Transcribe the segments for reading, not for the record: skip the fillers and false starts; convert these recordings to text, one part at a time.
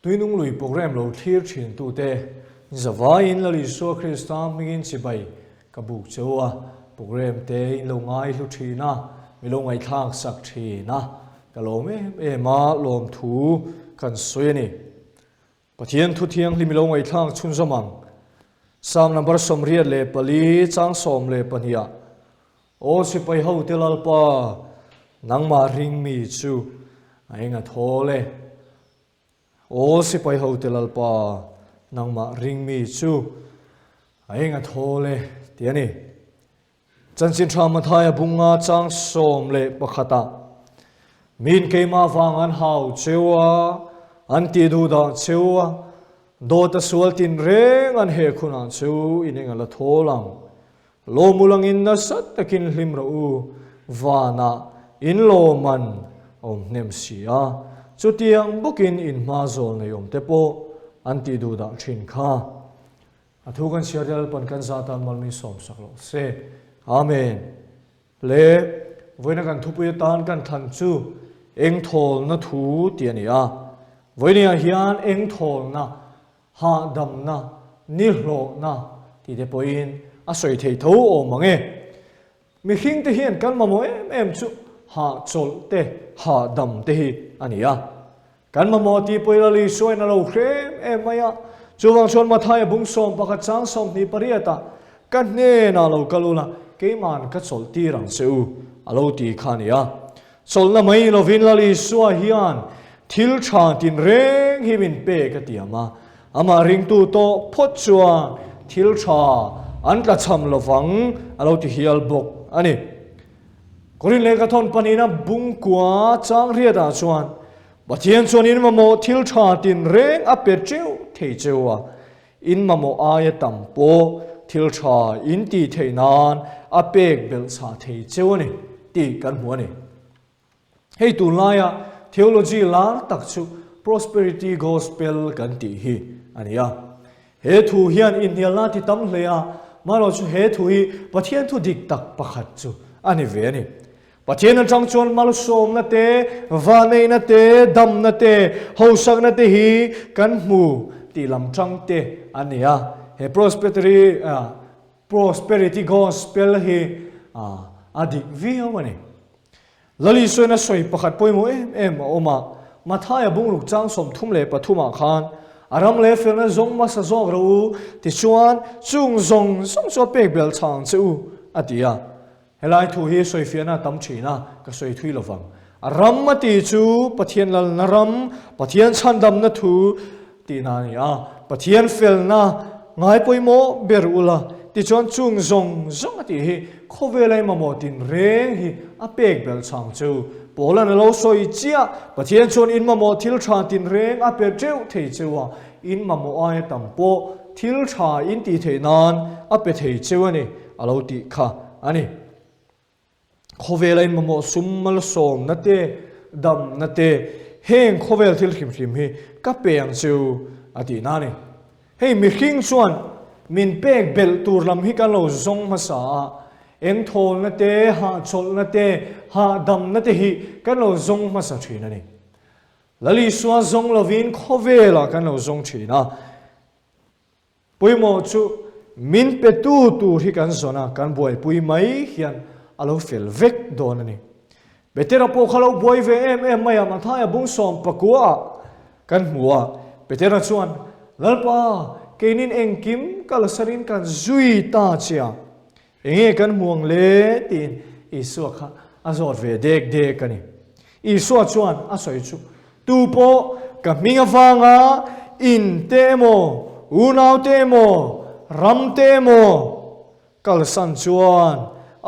tuy nung lùi program lo thir thin tu te zavain la li so Christam mingin chi bai ka buk chowa program te in lo ngai lu thina mi lo ngai thang sak thina ka lo me e ma lom thu kan soyani pathian thu thiang li mi lo ngai thang chun zamang sam number somriat le pali chang som le pania o si pai ho telal pa nangma ring mi chu ainga thole o si pai ho telal pa nangma ring mi chu ainga thole tiani chanchin thama thaya bunga chang som le pakhata min keima wangan hau chewa anti du da chewa do ta sual tin reng an he khuna chu ininga la tholang lo mulang in na sat takin hlim ro u wana in lo man om nem sia chutiang bukin in ma zol nei om te po anti du da thin kha athu kan siadal pan kan zatan mal mi som saklo se amen le voina kan thupu tan kan than chu eng thol na thu tiania voinia hian eng thol na ha dam na nil lo na ti de poin a soi thei tho o mange mi hing te hian kan ma mo em chu ha chol te ha dam te hi ania kan ma mo ti poila li soi na lo khrem em maya chuwang chon ma thai bung som pakhat chang som ni pariata kan ne na lo kalula keiman ka chol ti rang seu alo ti khania chol na mai lo vin la li suwa hian thil tha tin reng hi min pe ka tiama ama ring tu to phot chuan thil tha an ka cham lovang alo ti hial bok ani korin le ka thon panina bung kwa chang ria da chuan bathian chuan in mamo thil tha tin reng a pe cheu thei chewa in mamo aya tampo thil tha in ti theinan a pek bel cha thei cheu ani ti kan hu ani hei tu laya theology lar tak chu prosperity gospel kan ti hi ania he thu hian in hialna ti tam hlea maro chu he thu hi pathian thu dik tak pakhat chu ani ve ani pathian atang chon mal som na te vanei na te dam na te hosak na te hi kan mu ti lam tang te ania he prosperity gospel hi adik vi awani lali soina soi pakhat poimo em oma mathaya bungruk chang som thum le pathuma khan aram le felna zong ma sa zong ro ti chuan chung zong song so pek bel chang chu atia helai thu hi soi fiana tam thina ka soi thui lovang aram ma ti chu pathian lal naram pathian chandam na thu ti na nia pathian felna ngai poimo ber ula ti chuan chung zong zong ati hi khovelai ma mo tin reng hi a pek bel chang chu polan lo soi chia pathian chon in ma mo thil tha tin reng a pe treu thei chewa in ma mo ai tampo thil tha in ti thei nan a pe thei chewani alo ti kha ani khovelai ma mo summal som na te dam na te heng khovel thil khim khim hi ka peng chu ati na ni hei mi khing chuan min pek bel tur lam hi kan lo zong ma sa eng thol na te ha chol na te ha dam na te hi kan lo zong ma sa thina ni lali suwa zong lovin khovela kan lo zong thina poimo chu min pe tu hi kan zona kan boy pui mai hian alo fel vek don ani betera po khalo boy ve em maya ma thaya bung som pakua kan muwa betera chuan lalpa keinin engkim kalsarin kan zui ta chia enge kan muang le tin isu kha azor ve dek kani isu chuan a soi chu tu po ka minga wanga in temo unau temo ram temo kalsan chuan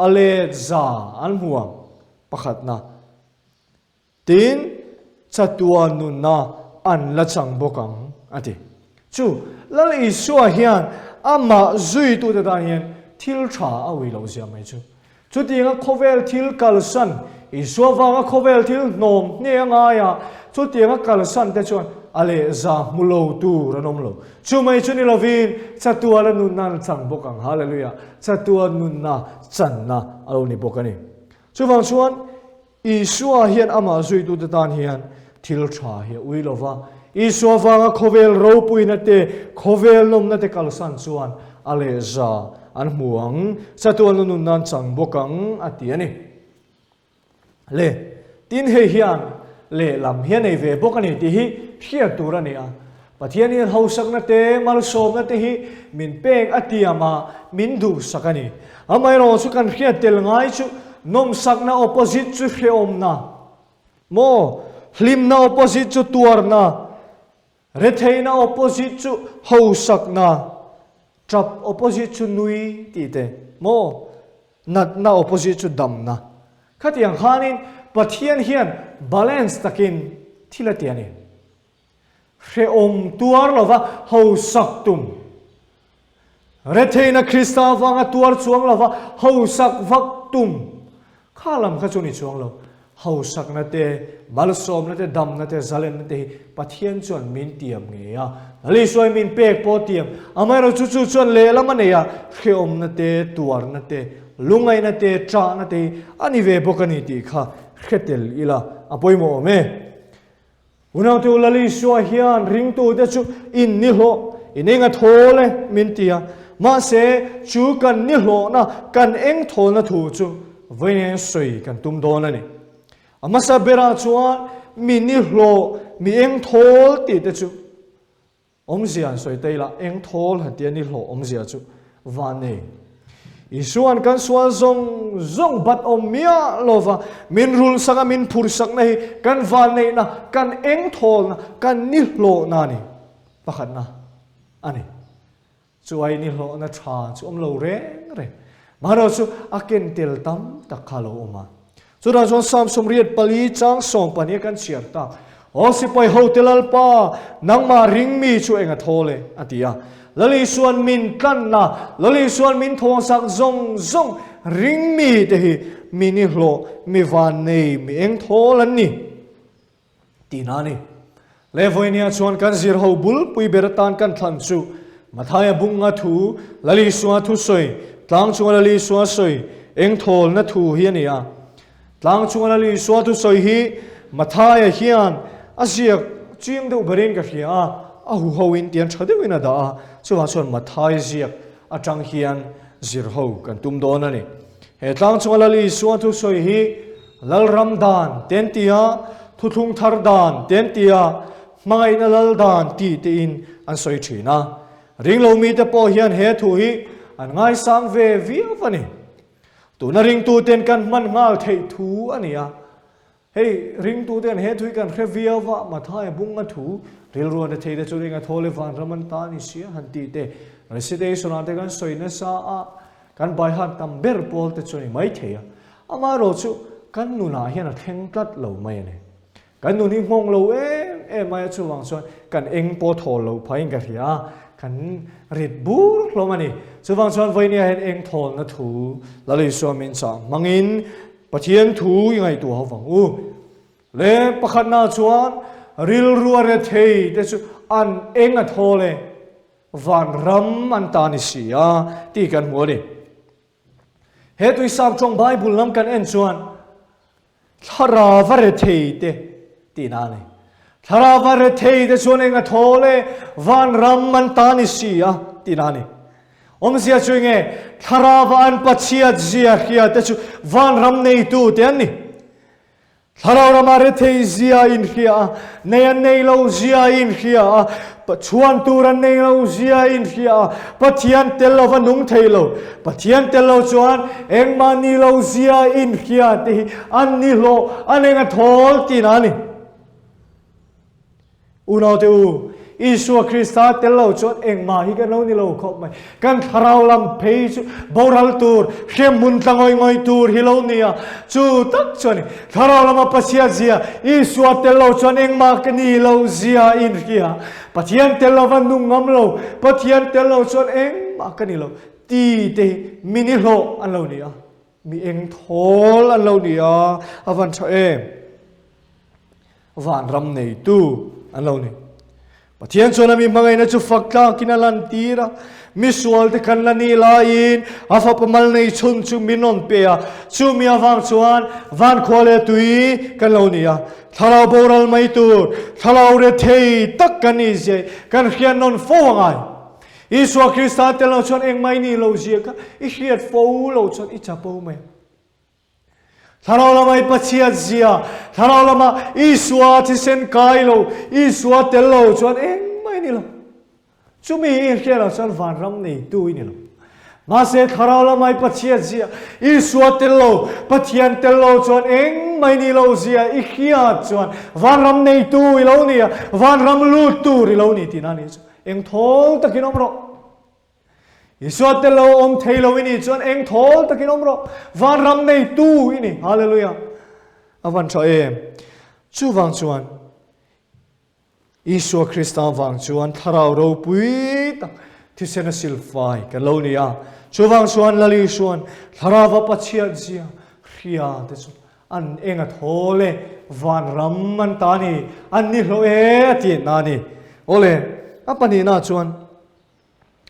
ale za an muang pakhat na tin chatuan nun na an la chang bokang ati chu lal isu hian ama zui tu da hian thil tha awi lo zia mai chu chutinga khovel thil kalsan iswa wanga khovel thil nom ne anga ya chutinga kalsan te chuan ale za mulo tu ranom lo chu mai chu ni lovin chatua la nun nan chang bokang hallelujah chatua nun na chan na alo ni bokani chu wang chuan iswa hian ama zui tu da tan hian thil tha hi ui lova Isua vanga khovel ro pui na te khovel nom na te kalsan chuan aleza an muang satuan nun nan chang bokang atiani le tin he hian le lam hian ei ve bokani ti hi thia turani a pathiani hausak na te mal som na te hi min pek atiama min du sakani amai ro chu kan khia tel ngai chu nom sak na opposite chu hreom na mo hlim na opposite chu tuar na rethei na opposite chu hausak na trap opposite chu nui ti te mo nat na opposite chu dam na khatiang khanin pathian hian balance takin thilatiani hreom tuar lova hausak tum rethei na Krista wanga tuar chuang lova hausak vak tum khalam kha chuni chuang lo hausak na te balsom na te dam na te zalen na te pathian chuan min tiam nge ya ali soi min pek po tiam amai ro chu chu chuan le lam ne ya hreom na te tuar na te lungai na te tra na te ani ve bokani ti kha khetel ila apoimo me unang tu lali soi hian ring tu te chu in ni ho ininga thole min tia ma se chu kan ni hlo na kan eng thol na thu chu voine soi kan tum don na ni amasa bera chuan mi ni hlo mi eng thol ti te chu omzian soi teila eng thol hatia ni hlo omzia chu vane isuan kan suan zong bat omia lova min rul sanga min phur sak nei kan vane na kan eng thol na kan ni hlo na ni pakhat na ani chuai ni hlo na tha chu om lo re maro chu aken tel tam takhalo oma chura jon sam somriat pali chang som pani kan chiar ta osipoi hotel alpa nangma ring mi chu enga thole atia lali suan min kan na lali suan min thong sak zong ring mi te hi mini hlo mi van nei mi eng tholan ni tinani levoinia chuan kan zir ho bul pui beratan kan thlan chu mathaya bunga thu lali suan thu soi tlang chu lali suan soi eng thol na thu hi ania tlang chu lali suan thu soi hi mathaya hian asiak chim de uberin ka hia a hu ho in tian thade wina da chuwa chuan mathai ziak atang hian zir ho kan tum don ani he tlang chu lali suan thu soi hi lal ramdan ten tia thu thung thar dan ten tia mangai na lal dan ti te in an soi thina ring lo mi te po hian he thu hi an ngai sang ve viawani tu na ring tu ten kan man ngal thei thu ania hey ring tu ten he thui kan khe viawa mathai bunga thu ril ro na thei de chu ringa thole van raman ta ni sia han ti te residation ate kan soina sa a kan bai han tam ber pol te choi mai theya ama ro chu kan nu na hian a theng tlat lo mai ne kan nu ni ngong lo mai chu wang chuan kan eng po thol lo phain ka hia kan rit bur hlomani chuwang chuan voinia hen eng thol na thu lali suamin cha mangin pathian thu ngai tu hawang u le pakhat na chuan ril ruare thei te chu an eng a thole van ram an ta ni sia ti kan mu ni he tu sam chong bible lam kan en chuan thara vare thei te ti na ni Tharavare thei de chuanenga thole van ram man tani sia tinani omsia chuinge tharava an pachia zia khia te chu van ram nei tu te ani tharavara mare thei zia in khia nei lo zia in khia chuan turan nei lo zia in khia pathian telo vanung thei lo pathian telo chuan engma ni lo zia in khia te an ni lo anenga thol tinani unau te u Isua Krista telo chot engma hi kan lo ni lo khop mai kan tharau lam phei chu boral tur hem mun tlangoi tur hi lo nia chu tak choni tharau lam pasia zia Isua telo chon engma kan ni lo zia in kia pathian telo van nu ngam lo pathian telo chon engma kan ni lo ti te mini lo an lo nia mi eng thol an lo nia avan tha van ram nei tu an lo ni Pathian chuan mi mangai na chu fakta kinalan tira misual te kan lani lain afa pamal nei chun chu minon pe a chu mi awang chuan van khole tui kan lo nia thalau boral mai tur thalau re thei tak kan ni je kan khian non fo ngai Isua Krista te lo chuan eng mai ni lo zia ka I hiat fo lo chuan I chapo mai thalau lama I pachiat zia thalau lama Isua ti sen kai lo Isua te lo chuan eng mai ni lo chu mi I hiat lo chuan van ram nei tu ni lo ma se thalau lama I pachiat zia Isua te lo pathian te lo chuan eng mai ni lo zia I hiat chuan van ram nei tu I lo nia van ram lu tu ri lo ni ti na ni eng thol takin omro Isua te lo om thei lo ini chuan eng thol takin omro van ram nei tu ini hallelujah avan tho em chu wang chuan Isua Krista wang chuan tharau ro pui tak thi sena silfai ka lo nia chu wang chuan lali chuan tharawa pachiat zia ria te chu an enga thole van ram man ta ni an ni hlo e ti na ni ole apani na chuan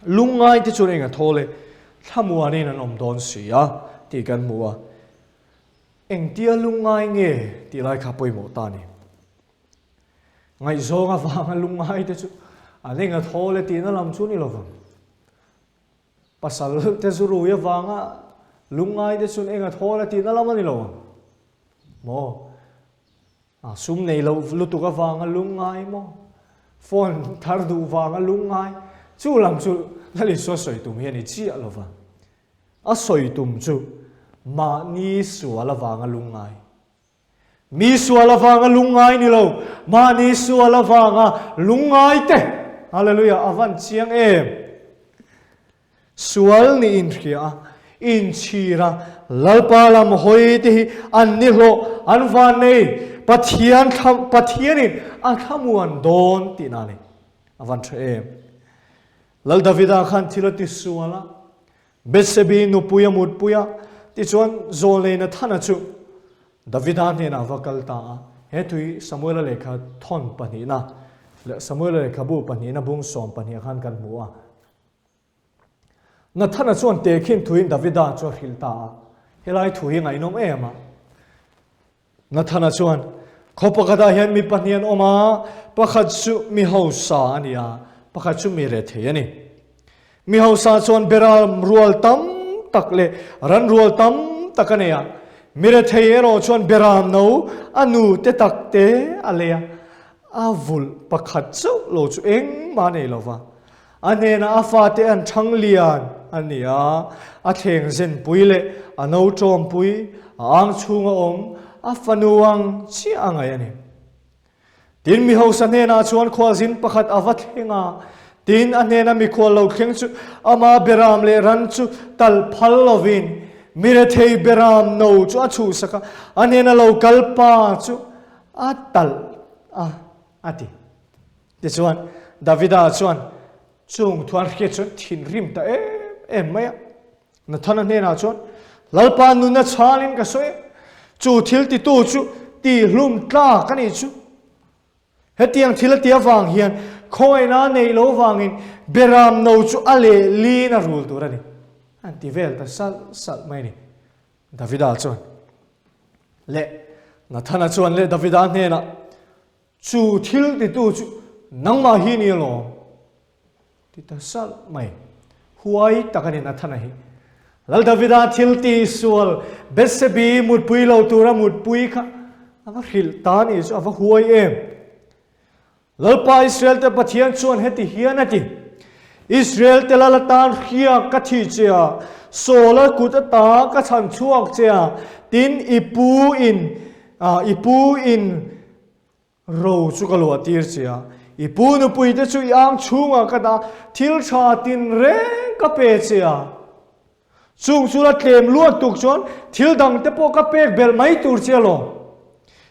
lungai te chu enga thole thamua ni nan om don sia ti kan mua eng tia lungai nge ti lai kha poi mo ta ni ngai zonga wanga lungai te chu anenga thole ti na lam chu ni lo wang pasal te zu ru ya wanga lungai te chu enga thole ti na lam ni lo mo sum nei lo lutu ka wanga lungai mo phone thar du wanga lungai chu lam chu lali so soi tum hian I chi alova a soi tum chu ma ni suala wanga lungai mi suala wanga lungai ni lo ma ni suala wanga lungai te hallelujah avan chiang em sual ni in khia in chira lalpa lam hoi ti an ni ho an van nei pathian in an khamuan don ti na ni avan the em lal Davida khan thilati suala Betsebi nu puya mut puya ti chuan zole na thana chu Davida ne na vakal ta he thui Samuel lekha thon pani na Samuel lekha bu pani na bung som pani khan kan mua na thana chuan te khin thuin Davida chu hilta helai thui ngai nom ema na thana chuan khopakada hian mi panian oma pakhat chu mi hausa ania pakhat chu mi re the ani mi hausa chuan beram rual tam takle ran rual tam takania mi re the ero chuan beram no anu te takte alea avul pakhat chu lo chu eng ma nei lova anena afa te an thang lian ania a theng zen puile ano tom pui ang chunga om afanuang chi angai ani tin mi hausa ne na chuan khwazin pakhat avat henga tin anena mi khwal lo kheng chu ama beram le ran chu tal phal lovin mire thei beram no chu a chu saka anena lo kalpa chu atal ati te chuan Davida chuan chung thuan khe chuan thin rim ta em maya na thana ne na chuan lalpa nu na chalin ka soe chu thil ti tu chu ti hlum tla ka ni chu hetiang thil ti awang hian khoina nei lo wangin beram no chu ale li na rul tu rani anti vel ta sal mai ni Davida chuan le na thana chuan le Davida ne na chu thil ti tu chu nangma hi ni lo ti ta sal mai huai takani na thana hi lal Davida thilti sual Betsebi mutpui lo tura mutpui kha ava khil tan is ava huai em lalpa Israel te pathian chuan heti hianati Israel te lalatan khia kathi chea sola kutata ka chan chuak chea tin ipu in ro chu kalwa tir chea ipu nu pui te chu yang chunga kada thil tha tin re ka pe chea chung chula tlem luat tuk chon thil dang te po ka pek bel mai tur chelo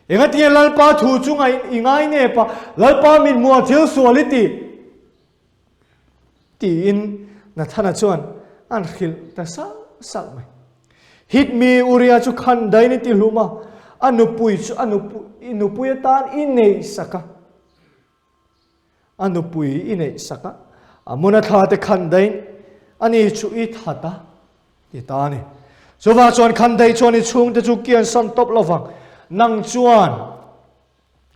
engati lalpa thu chunga ingai ne pa lalpa min mua thil sualiti ti in na thana chuan an khil ta sal mai hit mi uria chu khan dai ni ti hluma anupui chu anupui tan in nei saka anu pui ine saka amuna tha te khan dai ani chu I thata ti ta ni chuwa chuan khan dai chuan I chung te chu kian san top lovang nang chuan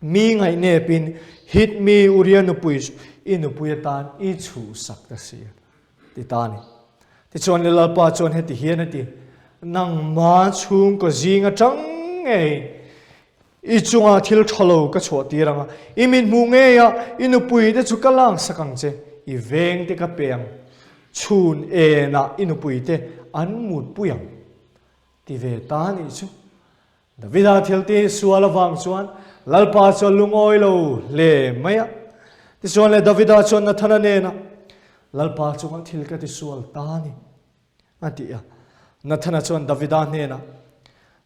mi ngai ne pin hit mi urian nu pui inu pui tan I chu sak ta si ti ta ni ti chuan le lalpa chuan he ti hian ti nang ma chung ko zinga tang ei I chunga thil thalo ka chho tiranga imin mu nge ya inu pui te chu kalang sakang che I veng te ka peng chun e na inu pui te an mut puyang ti ve ta ni chu Davida thil te suala wang chuan lalpa chuan lungoi lo le maya ti chuan le Davida chuan na thana ne na lalpa chuan thil ka ti sual ta ni ati ya na thana chuan Davida ne na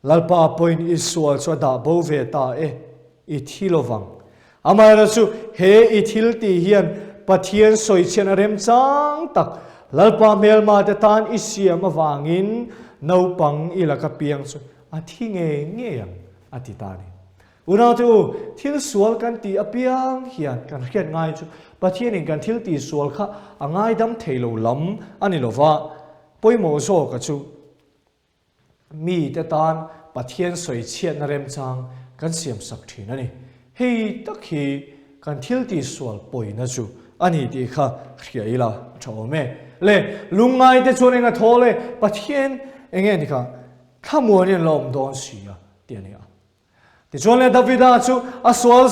lalpa point I sual chuan da bo ve ta I thilovang amara chu he I thil ti hian pathian soi chen rem chang tak lalpa melma te tan I siam awangin no pang I la ka piang chu a thi nge yang ati ta ni unau tu thil sual kan ti apiang hian kan hian ngai chu pathian in kan thil ti sual kha angai dam theilo lam ani lova poimo zo ka chu mi te tan pathian soi chiat na rem chang kan siam sak thin ani hei takhi kan thil ti sual poi na chu ani ti kha hriaila thome le lungai te chuan enga thole pathian enge ni kha khamuan lom don sia ti ani a ti chuan le Davida chu aswal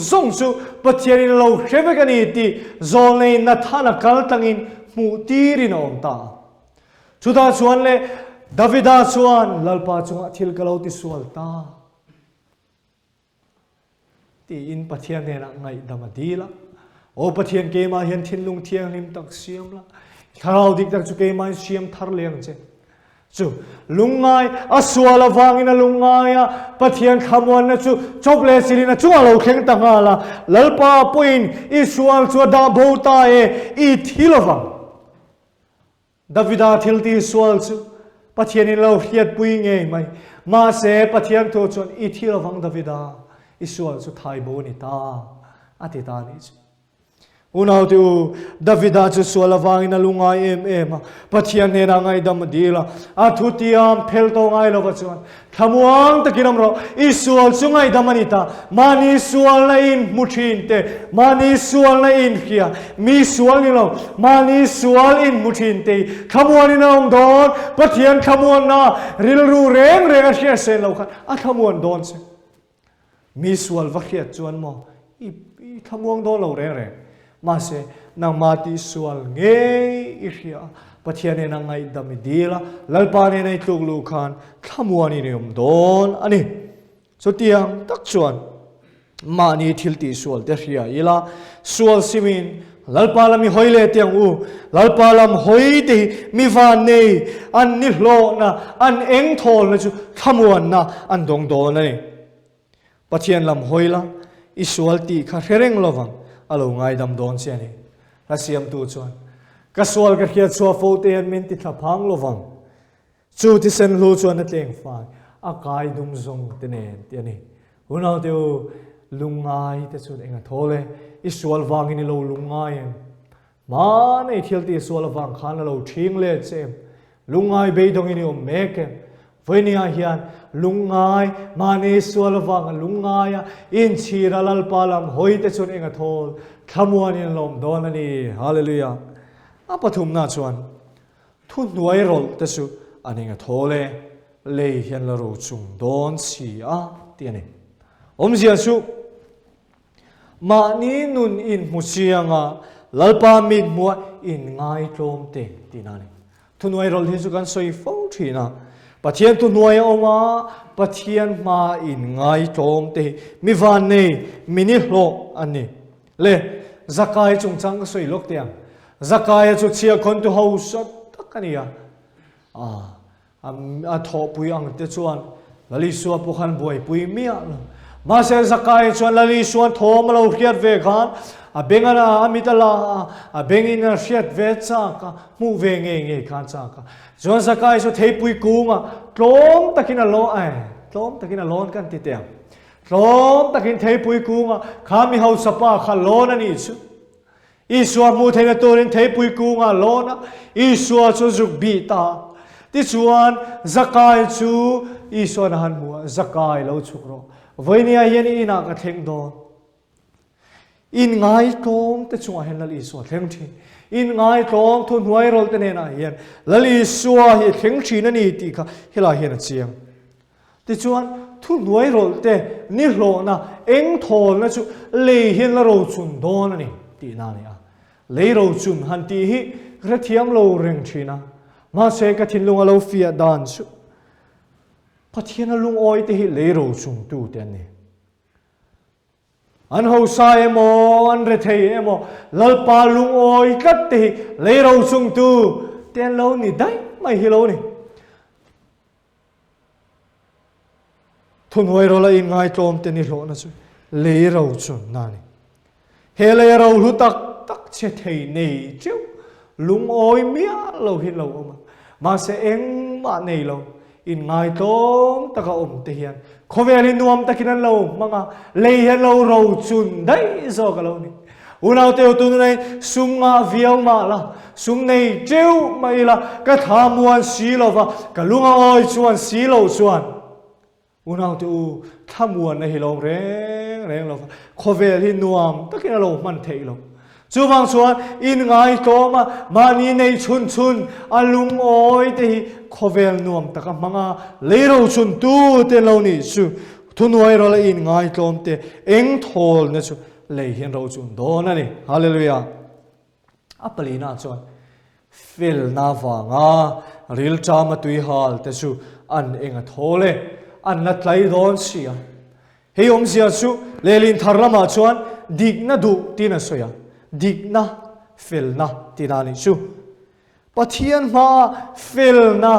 zong chu pathian in lo hrevekani ti zol nei na thana kal tangin mu tirin om ta chuda chuan le Davida chuan lalpa chunga thil kalo ti sual ta ti in pathian ne na ngai damadila o pathian ke ma hian thinlung thiang lim tak siam la tharau dik tak chu ke ma siam thar leng che chu lungai aswal awangin lungai a pathian khamwan na chu chople silina chunga lo kheng ta nga la lalpa puin I sual chu da bo ta I thilowang Davida thil ti sual chu pathian in lo hiat pui nge mai ma se pathian to chon I thilowang Davida I sual chu thai bo ni ta ati ta ni chu unau tu Davida chu sual awangin lungai em pathian ne na ngai dam dila a thutiam phel to ngai lo chuan thamuang takinam ro I sual chu ngai dam ani ta mani sual na in muthin te mani sual na in khia mi sual ni lo mani sual in muthin te khamuan in ong don pathian khamuan na ril ru reng a hria sen lo khan a khamuan don se mi sual va khia chuan mo I khamuang don lo reng ma se nang mati sual nge I hria pathian na ngai damidila lalpa ne nei tluklu khan khamuani niom don ani so tiang tak chuan mani thilti sual te hria ila sual simin lalpa lam hoile tiang u lalpa lam hoite mi van nei an ni hlo na an eng thol na chu khamuan na an dong don nei pathian lam hoila I sual ti kha hereng lovang alo ngai dam don che ni rasiam tu chuan ka sual ka khia chua fo te an min ti thapang lovang chu ti sen lu chuan atleng fa a kai dum zong te ne ti ani unau teu lungai te chu enga thole I sual wangin lo lungai ma nei thil ti sual wang khan lo thing le chem lungai be dong ini om meke voinia hian lungai mani sual wang lungai in chira lal palam hoite chun enga thol khamuan in lom don ani hallelujah apathum na chuan thu nuai rol te su aninga thole le hian la ro chung don si a ti ani omzia su mani nun in musianga lalpa mit mua in ngai tlom te tinani thu nuai rol hi chu kan soi fo thina pathian tu nuai oma pathian ma in ngai tlom te mi van nei mini hlo ani le zakai chung chang soi lok tiang zakai chu chia khon tu ho sat takania a tho pui ang te chuan lali suwa pukhan boi pui mia ma se zakai chuan lali suan thom lo hiat ve khan a bengana amitala a bengina hiat ve cha ka mu ve nge khan cha ka chuan zakai chu thei pui kunga tlom takina lo ai tlom takina lon kan ti te tlom takin thei pui kunga khami ho sapa kha lon ani chu Isua mu thei na turin thei pui ku nga lo na Isua chu zuk bi ta ti chuan Zakai chu Isua na han mua Zakai lo chuk ro voinia hian ina ka thleng do in ngai tom te chunga hen lal Isua thleng thi in ngai tom thun huai rol te na hian lal Isua hi thleng thi na ni ti kha hila hian chiang ti chuan thun huai rol te ni hlo na eng thol na chu le hian la ro chun do na ni ti na ni a le ro chun han ti hi rathiam lo reng thina ma se ka thin lunga lo fia dan chu pathian lung oi te hi le ro chung tu te ni an ho sa emo an re thei emo lalpa lung oi kat te hi le ro chung tu ten lo ni dai mai hi lo ni thun hoi ro la in ngai tom te ni lo na chu le ro chun na ni he le ro lu tak tak che thei nei chu lung oi mia lo hin lo ma se eng ma nei lo in ngai tom taka te hian khoveli nuam takin lo manga le hian lo ro chun dai zo ka lo ni unau teu tu nei sunga viau ma la sung nei treu mai la ka thamuan si lo wa ka lunga oi chuan si lo chuan unau teu thamuan na hi lo reng lo khoveli nuam takin lo man thei lo chu wang chuan in ngai to ma ni nei chun alung oi te hi khovel nuam taka manga leiro chun tu te lo ni chu thunoi ro la in ngai tom te eng thol na chu lei hian ro chun do na ni hallelujah apalina chuan fil na wanga ril chama tui hal te chu an enga thole an na tlai don sia hei om sia chu lelin tharlama chuan dik na du tina soya digna filna tinani chu pathian ma filna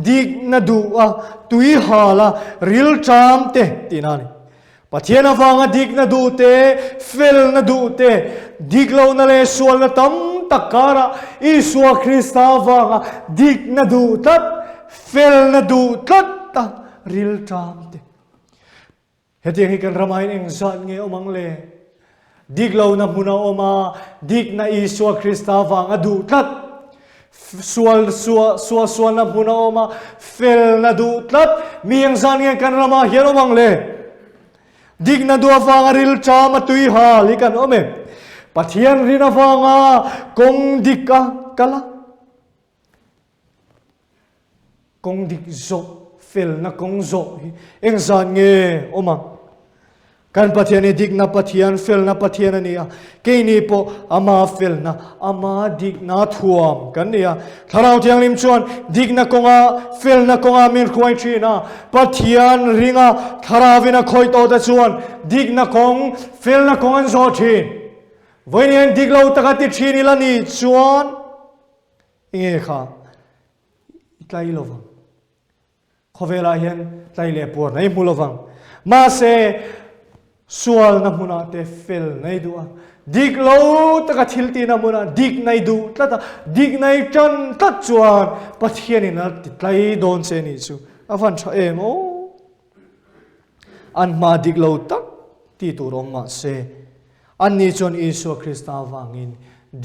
digna du'a tui hala ril cham te tinani pathian awanga digna du te filna du te diglo na le sual na tam takara Isua Krista awanga digna du tat filna du tat ta ril cham te hetiang hi kan ramain eng zat nge omang le diglo na muna oma dig na Isua Krista wang adu tlat sual na muna oma fel na du tlat miyang zan nge kan rama hian omang le dig na du awang aril chama tui ha likan ome pathian rin awanga kong dika kala kong dik zo fel na kong zo eng zan nge omang kan pathian dik na pathian fel na pathian ania ke ni po ama fel na ama dik na thuam kan nia tharau tiang lim chuan dik na konga fel na konga min khoi thina pathian ringa tharawina khoi to ta chuan dik na kong fel na kong an zo thin voinian dik lo taka ti thini la ni chuan inge kha tlai lovang khovela hian tlai le por nei mulovang ma se sual na muna te fel nei dua dik lo taka thilti na muna dik nei du tlata dik nei chan tat chuan pathian in tlai don che ni chu avan tha em o an ma dik lo tak ti tu rom ma se an ni chon Isua Krista wangin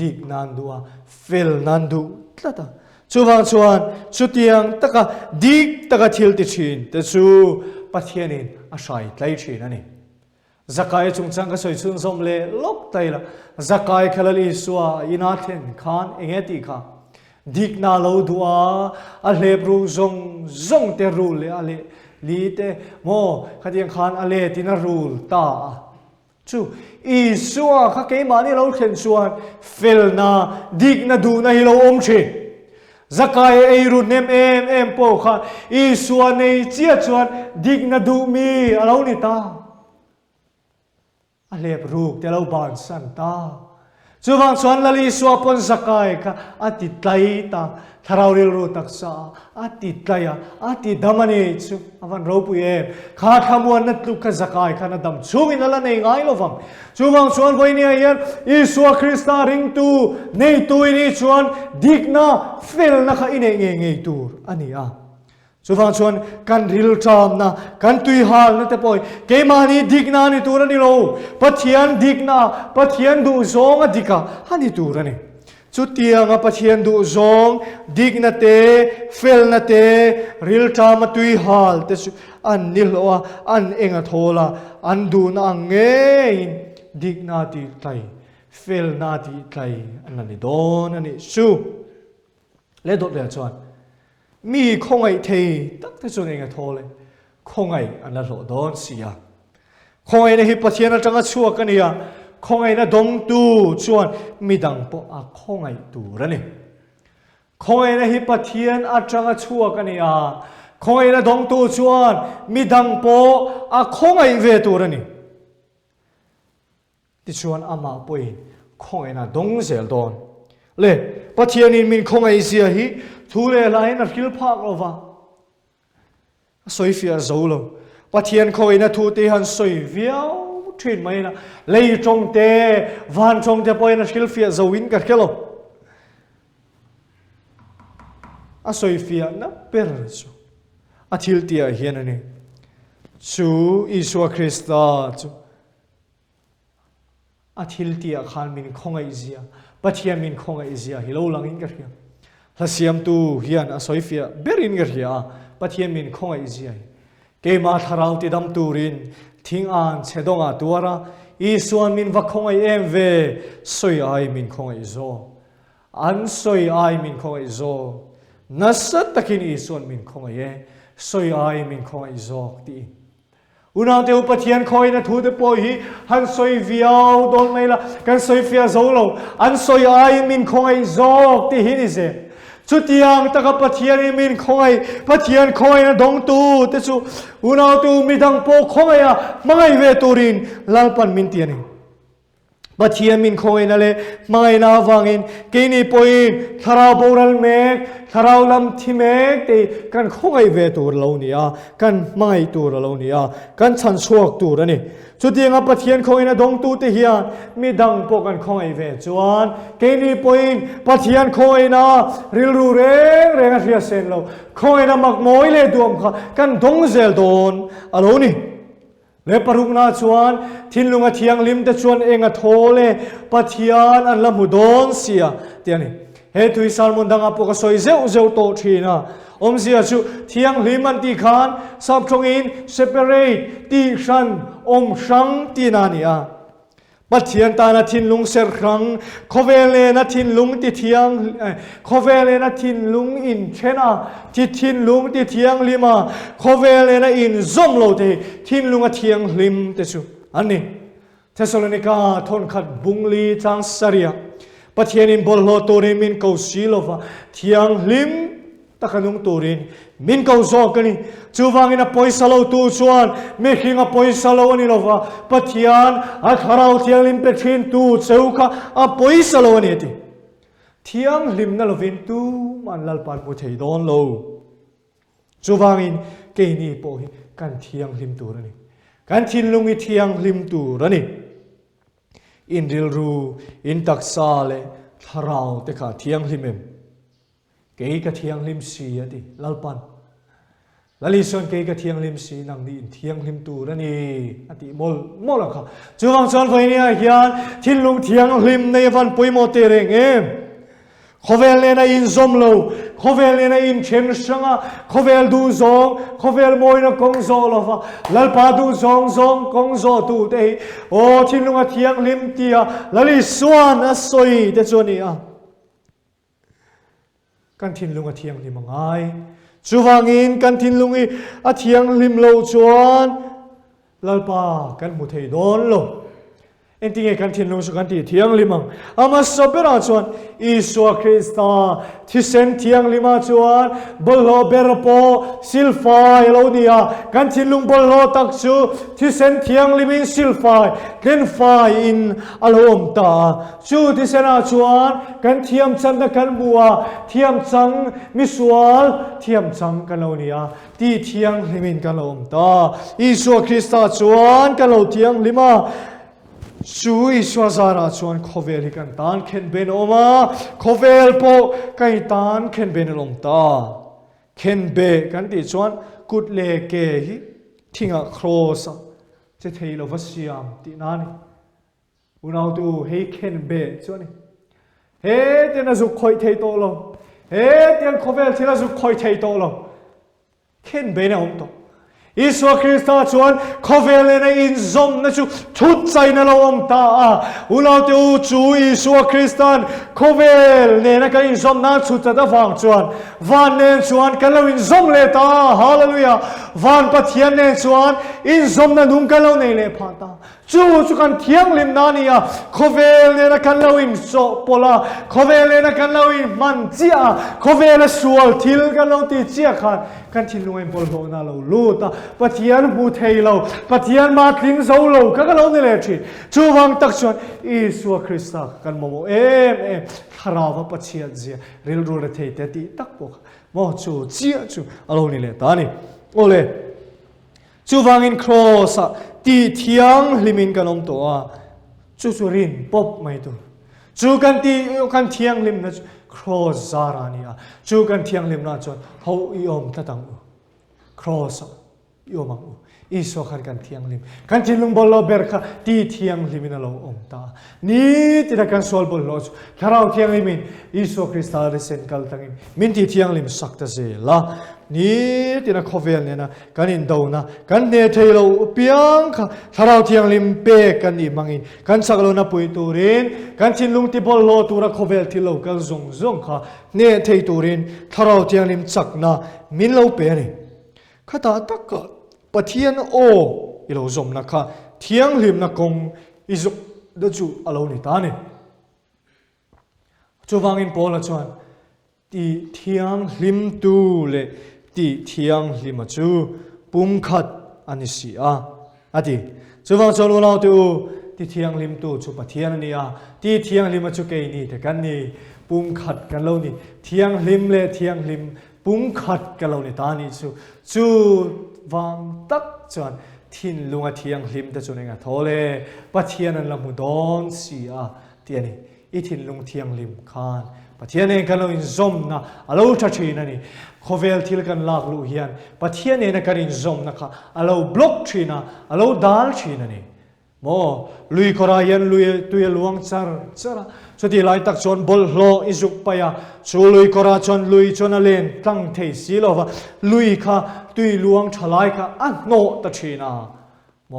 dik nan dua fel nan du tlata chuwang chuan chutiang taka dik taka thilti thin te chu pathian in a sai tlai thin ani Zakai chung chang ka soi chun som le lok tai la Zakai khalal Isua ina then khan engeti kha dik na lo dua a lebru zong te rul le ale li te mo khatiang khan ale tina rul ta chu Isua kha ke mani lo thlen chuan fel na dik na du na hi lo om thi Zakai ei ru nem em po kha Isua nei chia chuan dik na du mi alo ni ta alep ruk te lo ban san ta chuwang chuan lali suapon Zakai ka ati tlai ta tharau ru taksa ati tlaya ati damani chu avan ro pu em kha thamuan na tluk ka Zakai kha na dam chungin ala nei ngai lovang chuwang chuan voinia hian Isua Krista ring tu nei tu ni chuan dikna fel na kha ine nge tur ani a chu wang chuan kan ril tram na kan tui hal na te poi ke mani dikna ni tur ani lo pathian dikna pathian du zong a dika ani tur ani chu tiang a pathian du zong dikna te fel na te ril tram a tui hal te chu an nil wa an enga thola an du na nge dikna ti tai fel na ti tai an ani don ani su le dot le chuan mi không ai thei tak te chu enga thole không ai an la lo don sia không ai na hi pathian a tanga chua ka nia không ai na dong tu chuan mi dang po a không ai tu ra ni không ai na hi pathian a tanga chua ka nia không ai na dong tu chuan mi dang po a không ai ve tu ra ni ti chuan ama poi không ai na dong zel don le pathian in min không ai sia hi thu le lai na khil phak lo wa soi fia zo lo pathian không ai na thu te han soi viau thin mai na lei trong te van trong te poi na khil fia zo in ka khelo a soi fia na per chu a thil tia hian ani chu Isua Krista chu a thil tia khan min không ai zia pathian min không ai zia hi lo lang in ka hian la siam tu hian a soi fia berin ka hia pathian min không ai zia ke ma tharau ti dam turin thing an chedonga tuara Isuan min va không ai em ve soi ai min không ai zo an soi ai min không ai zo nasat takin Isuan min không ai soi ai min không ai zo ti unang te pathian khoi na thu te po hi han soi viau don mai la kan soi fia zo lo an soi ai min không ai zo ti hi ni se chu tiang taka pathian min không ai pathian khoi na dong tu te chu unang tu mi dang po không ai a mangai ve turin lalpan min ti ani pathian min không ai na le mangai na wangin ke ni poin thara boral mek tharau lam thimek te kan không ai ve tur lo nia kan mangai tur lo nia kan chan chuak tur ani chu tianga pathian khoi na dong tu te hian mi dang po kan không ai ve chuan ke ni poin pathian khoi na ril ru reng reng a ria sen lo khoi na mak moi le duam kha kan dong zel don alo ni le paruk na chuan thinlunga thiang lim te chuan enga thole pathian an la mu don sia tiani he thui salmon danga po ka soi zeu zeu to thina om zia chu thiang lim an ti khan sap thong in separate ti shan om sang ti na ni a pathian ta na thinlung ser khang khovele na thinlung ti thiang khovele na thinlung in chena ti thinlung ti thiang lima khovele na in zom lo te thinlung a thiang lim te chu ani Thessalonica thon khat bungli chang saria pathian in bol lo torin min ko silova thiang lim takanung torin min ko zo kani chuwangin a poisa lo tu chuan me khinga poisa lo ani lova pathian a tharau thiang lim pe thin tu cheuka a poisa lo ani ti thiang lim na lovin tu man lal pan mu thei don lo chuwangin ke ni po hi kan thiang lim tu rani kan thin lungi thiang lim tu rani in ril ru in taksa le tharau te kha thiang limem ke ka thiang lim si ati lalpan lali son ke ka thiang lim si nang di in thiang lim tu rani ati mol kha chuwang chon vai nia hian thinlung thiang lim nei van poimo te reng em khovel le na in zom lo khovel le na in chen sanga khovel du zong khovel moi na kong zo lo fa lalpa du zong kong zo tu te o thinlung a thiang lim tia lali suan a soi te choni a kan thinlung a thiang lim ngai chuwangin kan thinlung a thiang lim lo chuan lalpa kan mu thei don lo entinge kan thinlung su kan ti thiang limang ama sobera chuan Isua Krista thisen thiang lima chuan bollo berpo silfai lo nia kan thinlung bollo tak chu thisen thiang limin silfai ken fai in alom ta chu thisena chuan kan thiam chan da kan bua thiam chang misual thiam chang kan lo nia ti thiang limin kan lom ta Isua Krista chuan kan lo thiang lima Su Isua zara chuan khovel hi kan tan khen ben oma khovel po kai tan khen ben lom ta เคนเบกันติชวนกุดเลเกฮิทิ้งครอสจะเทลวัสยามตินานี่อุณเอาดูเฮเคนเบชวนนี่เฮ้เตียนสุขคอยเทโตโลเฮ้เตียนโคเวลที่เราสุขคอยเทโตโลเคนเบเนี่ยผมตัวอิสวาคริสต์ชวนโคเวลในอินซอมนะจูทุดใจนั่นเราอมตาอุณเอาดูจูอิสวาคริสต์โคเวลเนี่ยนะกันอินซอมนั่นชุดจะฟังชวนวันเนี่ยชวนกันเราอินซอมเลตาฮาเลลูยาวันปัทยานเนี่ยชวนอินซอมนั่นนุ่งกันเราในเลพาตาจูกันเที่ยงลิมนานีอะโคเวลเนี่ยนะกันเราอินโซปลาโคเวลเนี่ยนะกันเราอินมันเจียโคเวลสวลทิลกันเราตีเจียขันกันที่ลุงเอ็มบอลโลน่าเราลูตาปะเทียนบูเทยเราปะเทียนมาทิ้งโซโลก็เราเนี่ยเลยทีจูวังตักชวนอิสวาคริสต์กันโมเอ็มคาราวะปะเทียนเจียเรลรูเรเทยเตติตักปกโมจูเจียจูเราเนี่ยเลยตานี่โอเลจูวังอินครอสตีเทียงลิมินกันอมตัวจูรินป๊อบไม่ตัวจูกันตีกันเทียงลิมนะครอสซารานีอะจูกันเทียงลิมนะจนเขายอมตัดตังครอสยอมมังอิสวาคันกันเทียงลิมกันที่ลุงบอลเราเบิร์กตีเทียงลิมินเราอมตานี่ที่นักการสวลบอลเราถ้าเราเทียงลิมินอิสวาคริสต์อาริเซนกัลตังอินมินที่เทียงลิมสักตะเซละนี่ที่นักโคเวลเนี่ยนะกันอินดาวนะกันเนเทโลเปียงค่ะถ้าเราเทียงลิมเปกันอีมังอินกันสักโลนะปุยตูรินกันที่ลุงที่บอลโลตูระโคเวลที่เรากันซงค่ะเนเทตูรินถ้าเราเทียงลิมสักนะมินเราเปนี่ข้าตาตักก็ปะเทียนโออีเราซมนะคะเทียงลิมนะคงอิจุดจูอาเรานี่ตานี่จูวังอินพอละจวนตีเทียงลิมตูเลตีเทียงลิมจูปุ่มขัดอันนี้สิอะดีจูวังจวนเราตูตีเทียงลิมตูจูปะเทียนนี่ตีเทียงลิมจูเกยนี่แต่กันนี่ปุ่มขัดกันเรานี่เทียงลิมเลเทียงลิมปุ่มขัดกันเรานี่ตานี่จูวังตักจวนทินลุงเทียงลิมแต่จวนเองทอเลปะเทียนนั่นละมุดอนสิเทียนี่อีทินลุงเทียงลิมคานปะเทียนเองกันเราอินซอมนะอาลูทัชนันนี่โคเวลที่กันลากลูเฮียนปะเทียนเองกันอินซอมนะคะอาลูบล็อกชีนะอาลูดัลชีนันนี่โมลุยกรายันลุยตุยลวงซาร์สุดที่ไล่ตักชนบอลโลอิจุกไปชูลุยกราชนลุยชนเลนตั้งเทสิโลวะลุยค่ะตุยลวงทลายค่ะอันโนตัชนะโม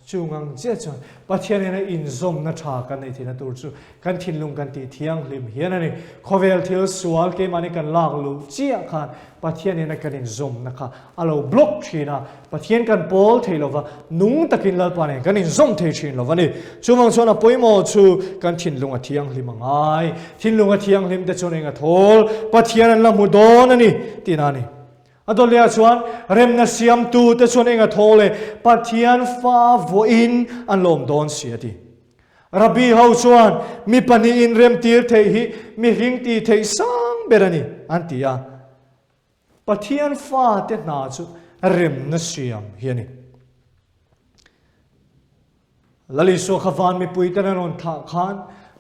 จูงังเจ้าจวนปัจจัยนี้อินซอมนัชากันในที่นั่นตัวจูกันทิ้งลงกันตีเที่ยงลิมเฮียนั่นนี่โคเวลที่สวลเกมันกันลากลูเจียกันปัจจัยนี้กันอินซอมนะคะอาลูบล็อกชีนะปัจจัยกันโพลเทลวะนุ่งตะกินลาปานี่กันอินซอมเทชินลวะนี่จูวังชวนอ่ะป่วยหมดจูกันทิ้งลงอ่ะเที่ยงลิมง่ายทิ้งลงอ่ะเที่ยงลิมแต่ชวนเองอ่ะทอลปัจจัยนั้นละมุดอนนี่ที่นั่นนี่อันตัวเลี้ยชวนเริ่มนัสยามตูแต่ชวนเองอะโทเลปัทยานฟ้าวัวอินอันลมโดนเสียดีรับบีเฮาชวนมีปัญญาอินเริ่มตีร์เทหิมีหิงตีเทสังเบรนีอันที่ปัทยานฟ้าเต็นาจูเริ่มนัสยามเฮียนี่ลลิโซขวานมีปุยตะนนท่าขาน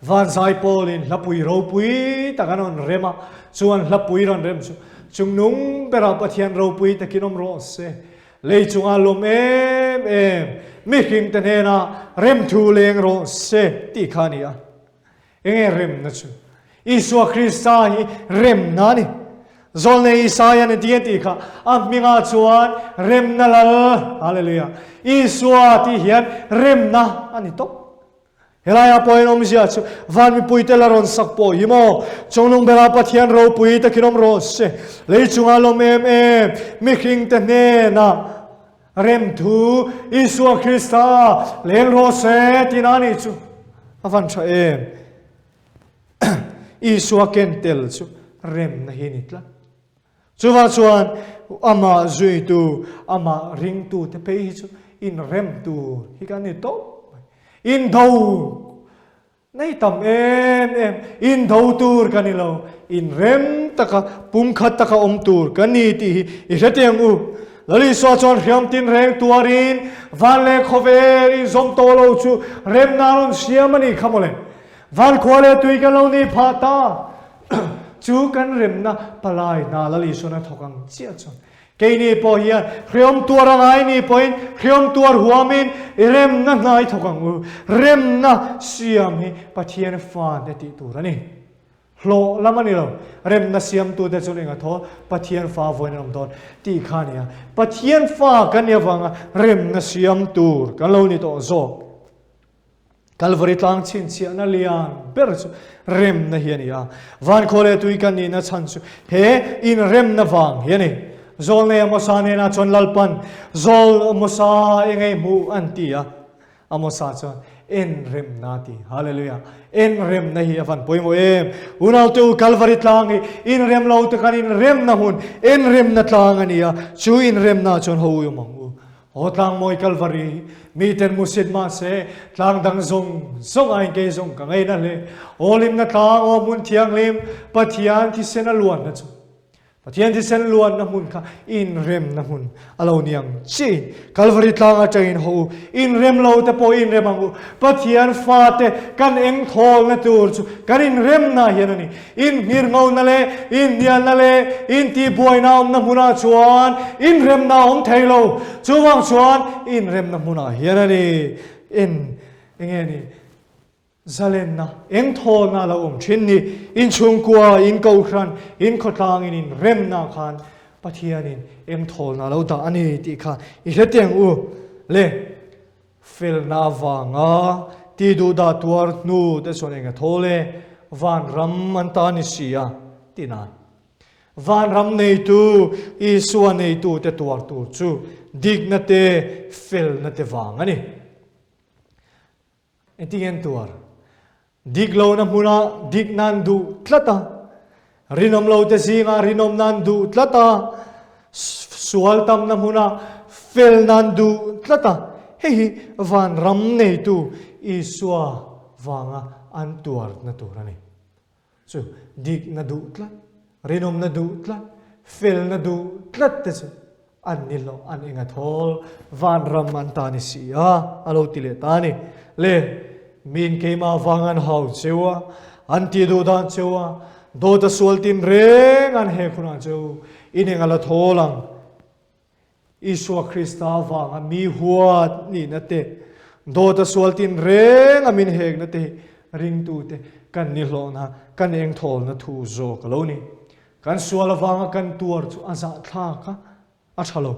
วันไซโปลินลับปุยเราปุยตะกันนเรมาชวนลับปุยรอนเรมจูจงนุ่งเปราปะเทียนเราปุยตะกินอมรสเซเลยจงอารมณ์ไม่ขิงแต่เนน่ะเริ่มทูเลงรสเซตีขานี่เองเริ่มนะจูอิสวาคริสต์เริ่มนั่นนี่จอลเนอิสายานี่ตีขามิงาชวนเริ่มนั่นละฮาเลลูยาอิสวาที่เฮียนเริ่มนะอันนี้ตบเฮลายาปอยนอมเสียจูวันมีปุยเตลารอนสักปอยโมจงลงเบลาปะเทียนเราปุยตะกินอมรสเลยจงอารมณ์ไม่ขิงแต่เนน่ะเริ่มทูอิสวาคริสต์เลงรสที่นั่นนี่จูวันชาอิสวาเกนเตลจูเริ่มนะเฮนิตละจูวันชวนอามาจุยตูอามาริงตูเตเปย์จูอินเริ่มตูฮิกันนี่โตอินดาวนี่ทำอินดาวตูร์กันนี่เราอินเริ่มตะกะปุ่มขัดตะกะอมตูร์กันนี่ที่อิเสตียงอูแล้วลิสวาชวนเรียมตินเร่งตัวรินวันเล่ขเวรินสมโตโลชูเริ่มนารอนเสียมันนี่ขโมยวันควาเลตุยกันเรานี่พาตา chú kan rem na palai na lali sona thokang chia chon ke ni po hian khriom tuar angai ni poin khriom tuar huamin rem na ngai thokang u rem na siam hi pathian fa ne ti turani lo lamani lo rem na siam tu te chon enga tho pathian fa voin ram don ti khania pathian fa kan ya wanga rem na siam tur kan lo ni to zo Calvary tlang chin chia na lian berchu rem na hian ya van khole tui kan ni na chanchu he in rem na wang hiani zol ne amosa ne na chon lalpan zol amosa engai mu antia amosa chon en rem na ti hallelujah en rem na hi avan poimo em unal tu Calvary tlang in rem lo te kan in rem na hun en rem na tlang ania chu in rem na chon ho yu mangu Hotlang moi Calvary miten musid ma se tlang dang zong ai ke zong ka ngai na le olim na tlang o mun thiang lim pathian thi sena luan na chu pathian thi sen luan na mun kha in rem na mun alo niang chi Calvary tlang a chain ho in rem lo te po in rem angu pathian fa te kan eng thol na tur chu kan in rem na hian ani in ngir ngau na le in nian na le in ti boy na om na muna chuan in rem na om thailo chuwang chuan in rem na muna hian ani in engeni zalen na eng thol na la thin ni in chung kwa in kau khran in khotlang in rem na khan pathian in eng thol na lo da ani ti kha I heteng u le fel na wanga ti du da tuar nu te sonenga thole van ram an ta ni sia ti na van ram nei tu I suwa nei tu te tuar tu chu dig na te fel na te wang ani etingen tuar dig lo na muna dig nan du tlata rinom lo te zinga rinom nan du tlata sual tam na muna fel nan du tlata hei van ram nei tu I suwa wanga an tuar na turani so dig na du tlat rinom na du tlat fel na du tlat te chu an nilo an inga thol van ram an ta ni sia alo tile tani le min keima wangan hau chewa anti do dan chewa do ta sual tin reng an he khuna cheu inenga la tholang Iswa Krista wanga mi huat ni na te do ta sual tin reng amin hek na te ring tu te kan ni lo na kan eng thol na thu zo kaloni kan sual wanga kan tuar chu asa thla ka a thalo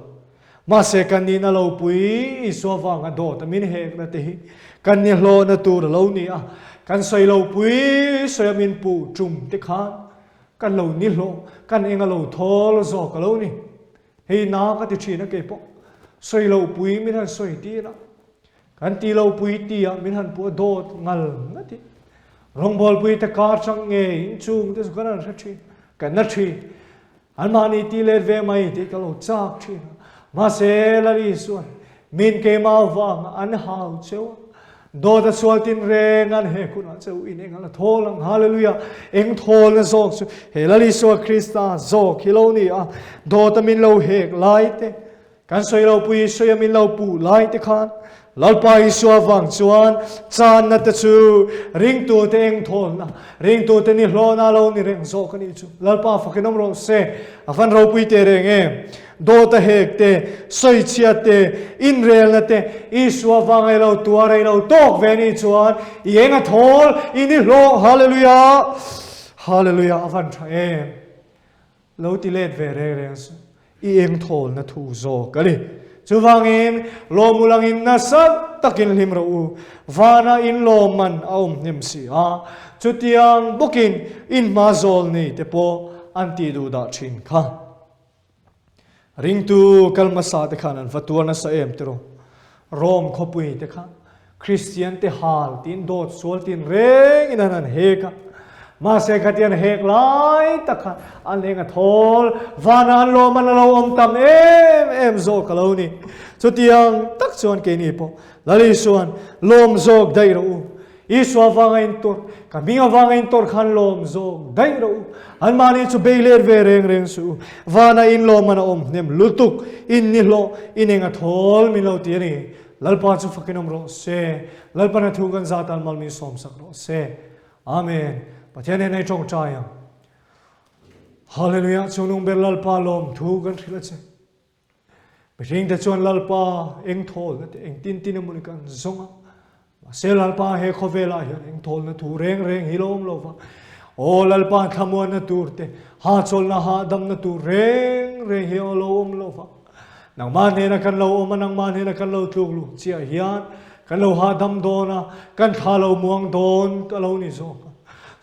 ma se kan ni na lo pui Iswa wanga do ta min hek na te kan ni lo na tur lo ni a kan soi lo pui soi min pu chum te khan kan lo ni lo kan enga lo thol zo ka lo ni hei na ka ti thina ke po soi lo pui min han soi ti na kan ti lo pui ti a min han pu do ngal na ti rong bol pui te kar chang nge in chung te kan an thi kan na thi an ma ni ti le ve mai ti ka lo chak thi ma se la ri suan min ke ma wang an hau cheu do da sual tin reng an he kuna cheu in eng ala tholang hallelujah eng thol na zok chu he la li so Krista zok hiloni a do ta min lo hek lai te kan soi lo pui soi min lo pu lai te khan lalpa Iswa wang chuan chan na te chu ring tu te eng thol na ring tu te ni hlo na lo ni reng zok ani chu lalpa fakinom ro se afan ro pui te reng em do ta hek te soi chia te in rel na te Iswa wang ai lo tuar ai lo tok ve ni chuan yeng a thol in ni hlo hallelujah hallelujah afan tha em lo ti let ve reng I eng thol na thu zo kali chuwangin lo mulangin na sat takin limro u vana in lo man aum nim si a chutiang bukin in mazol ni te po anti du da thin kha ring tu kalmasa te khanan fatua na sa em tero rom khopui te kha Christian te hal tin dot sol tin reng inanan heka ma se khatian hek lai takha anenga thol vana lo man lo om tam em zo kaloni chutiang tak chuan ke ni po lali suan lom zok dai ro Iswa wangain tor kaminga wangain tor khan lom zok dai ro an mani chu beiler ve reng su vana in lo man om nem lutuk in ni lo inenga thol mi lo ti ni lalpa chu fakinom ro se lalpa na thugan zatal mal mi som sak ro se amen pathian nei chong chaya ฮาเลลูยาชงนงเบลลปาลมทูกันทีละเจไม่ริงแต่ชวนลปาเองโทลนะเองตินมุนิกันซงเซลลปาเฮโคเวลาเองโทลนะทูเร่งฮิโลมโลฟาโอ้ลปาขมวนนะตูร์เตฮาชลนะฮาดัมนะตูเร่งฮิโลมโลฟานางมันเฮนะกันเรามันนางมันเฮนะกันเราทุกลูเจียฮิยันกันเราหาดัมโดนะกันทาเรามวงโดนตะเรานิโซ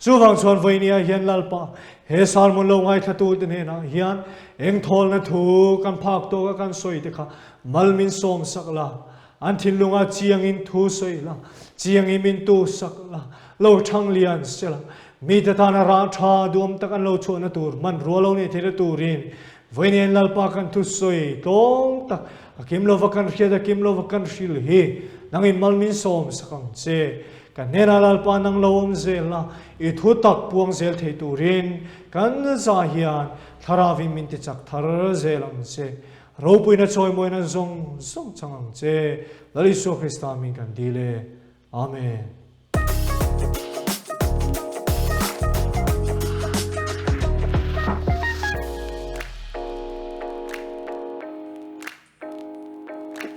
ชูฟังชวนไฟเนียเฮียนลลปาเฮซาลมุนลงไงทัตูตินเฮนะเฮียนเอ็งทอลนะทูกันพักโตกันสวยติค่ะมัลมินสมสักละอันทินลุงอาเจียงอินทูสวยละเจียงอิมินตูสักละเราทั้งเลียนเสละมีแต่ตานาราชาดวมตะกันเราชวนนะตูมันรัวเราเนี่ยเทระตูรินไฟเนียนลลปากันทุสวยตงตักกิมโลวักันเชียดกิมโลวักันชิลเฮนังอินมัลมินสมสักเจกันเนราลลปานังลมเซลละอิทุตักปวงเซลเทตูรินกันซาฮิยันทาราวิมินติจักทาราเซลังเซเราปุยนะชอยมวยนะซงจังเจลลิสุคริสตามิกันดีเลอาเมน